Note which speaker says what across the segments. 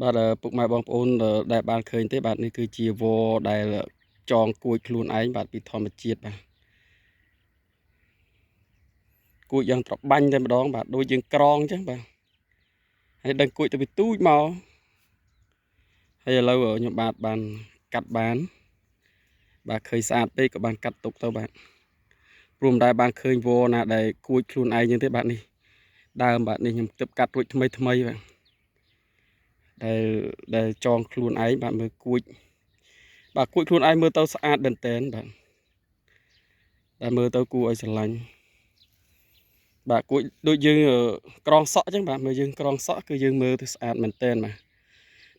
Speaker 1: បាទពុកម៉ែបងប្អូនដែលបានឃើញទេបាទនេះគឺជាវល្លិដែលចងគួចខ្លួនឯងបាទពីធម្មជាតិបាទគួចយ៉ាងត្របាញ់តែម្ដងបាទដូចយើងក្រងអញ្ចឹងបាទហើយដឹងគួចទៅវាទូចមកហើយឥឡូវខ្ញុំបានកាត់បានបាទឃើញស្អាតពេកក៏បានកាត់ទុកទៅបាទព្រោះមិនដែលបានឃើញវល្លិណាដែលគួចខ្លួនឯងអញ្ចឹងទេបាទនេះដើមបាទនេះខ្ញុំទើបកាត់រួចថ្មីបាទដែលចងខ្លួនឯងបាទមើលគួចបាទគួចខ្លួនឯងមើលទៅស្អាតមែនតើបាទដែលមើលទៅគួរឲ្យស្រឡាញ់បាទគួចដូចយើងក្រងសក់អញ្ចឹងបាទមើលយើងក្រងសក់គឺយើងមើលទៅស្អាតមែនតើ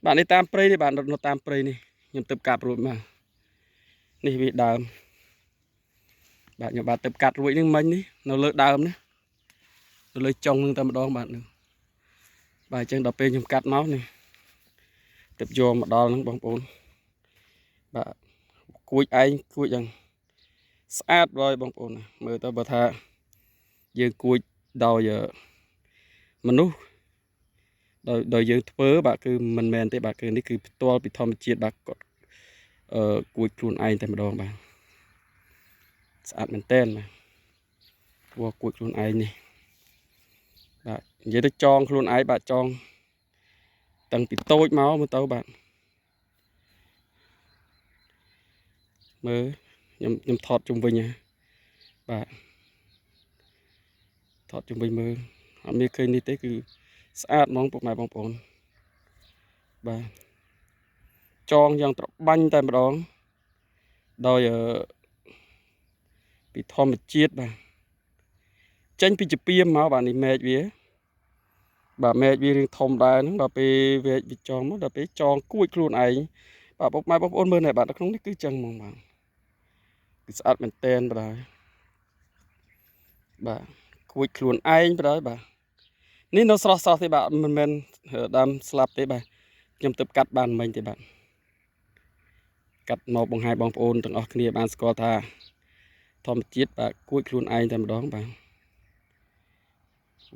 Speaker 1: បាទនេះតាមព្រៃនេះបាទនៅតាមព្រៃនេះខ្ញុំទៅកាប់រួចមកនេះវាដើមបាទខ្ញុំបាទទៅកាត់រួចនេះមិញនេះនៅលើដើមនេះនៅលើចុងនឹងតែម្ដងបាទនឹងបាទអញ្ចឹងដល់ពេលខ្ញុំកាត់មកនេះទៅយកមកដល់ហ្នឹងបងប្អូនបាទគួចឯងគួចយ៉ាងស្អាតហើយបងប្អូនមើលទៅបើថាយើងគួចដោយមនុស្សដោយយើងធ្វើបាទគឺមិនមែនទេបាទគឺនេះគឺផ្ទាល់ពីធម្មជាតិបាទគាត់គួចខ្លួនឯងតែម្ដងបាទស្អាតមែនតើបាទព្រោះគួចខ្លួនឯងនេះបាទនិយាយទៅចងខ្លួនឯងបាទចងតាំងពីតូចមកមើលទៅបាទមើលខ្ញុំថតជុំវិញហ่ะបាទថតជុំវិញមើលអត់មានឃើញនេះទេគឺស្អាតហ្មងពុកម៉ែបងប្អូនបាទចងយ៉ាងត្របាញ់តែម្ដងដោយពីធម្មជាតិបាទចេញពីជាពីមកបាទនេះមែកវាបាទមែកវារៀងធំដែរហ្នឹងដល់ពេលវែកវាចងមកដល់ពេលចងគួចខ្លួនឯងបាទពុកម៉ែបងប្អូនមើលនេះបាទនៅក្នុងនេះគឺចឹងហ្មងបាទគឺស្អាតមែនតើបាទគួចខ្លួនឯងបាទនេះនៅស្រស់ទេបាទមិនមែនដើមស្លាប់ទេបាទខ្ញុំទៅកាត់បានមិញទេបាទកាត់មកបង្ហាញបងប្អូនទាំងអស់គ្នាបានស្គាល់ថាធម្មជាតិបាទគួចខ្លួនឯងតែម្ដងបាទ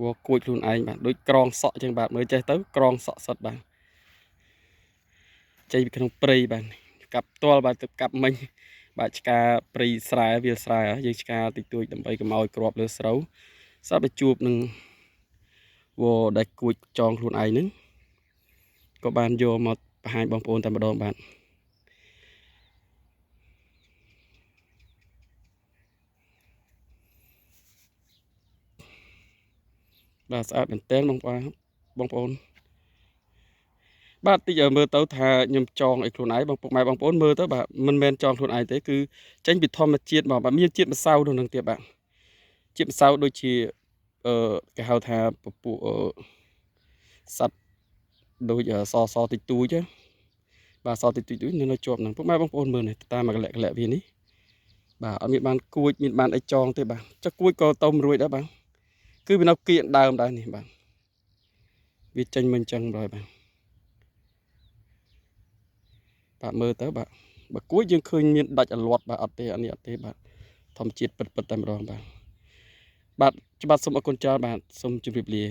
Speaker 1: វគួចខ្លួនឯងបាទដូចក្រងសក់អញ្ចឹងបាទមើលចេះទៅក្រងសក់សិតបាទចេញពីក្នុងព្រៃបាទកាប់ផ្ទាល់បាទទៅកាប់មិញបាទឆ្កាព្រៃស្រែវាលស្រែយើងឆ្កាតិចតួចដើម្បីកុំឲ្យគ្រាប់លើស្រូវស្រាប់តែជួបនឹងវដែលគួចចងខ្លួនឯងហ្នឹងក៏បានយកមកបង្ហាញបងប្អូនតែម្ដងបាទបាទស្អាតមែនតើបងប្អូនបាទតិចមើលទៅថាខ្ញុំចងឲ្យខ្លួនឯងបងពុកម៉ែបងប្អូនមើលទៅបាទមិនមែនចងខ្លួនឯងទេគឺចេញពីធម្មជាតិមកបាទមានជាតិម្សៅនៅនឹងទៀតបាទជាតិម្សៅដូចជាគេហៅថាពពួកសត្វដូចសតិចតួចបាទសតិចតួចនៅជាប់ហ្នឹងពុកម៉ែបងប្អូនមើលនេះតាមមកកលៈវានេះបាទអត់មានបានគួចមានបានអីចងទេបាទចុះគួចក៏ទៅមិនរួចដែរបាទគឺវានៅគៀកដើមដែរនេះបាទវាចេញមិនចឹងដែរបាទមើលទៅបាទបើគួចយើងឃើញមានដាច់អលាត់បាទអត់ទេអានេះអត់ទេបាទធម្មជាតិពិតតែម្ដងបាទច្បាត់សូមអរគុណច្រើនបាទសូមជម្រាបលា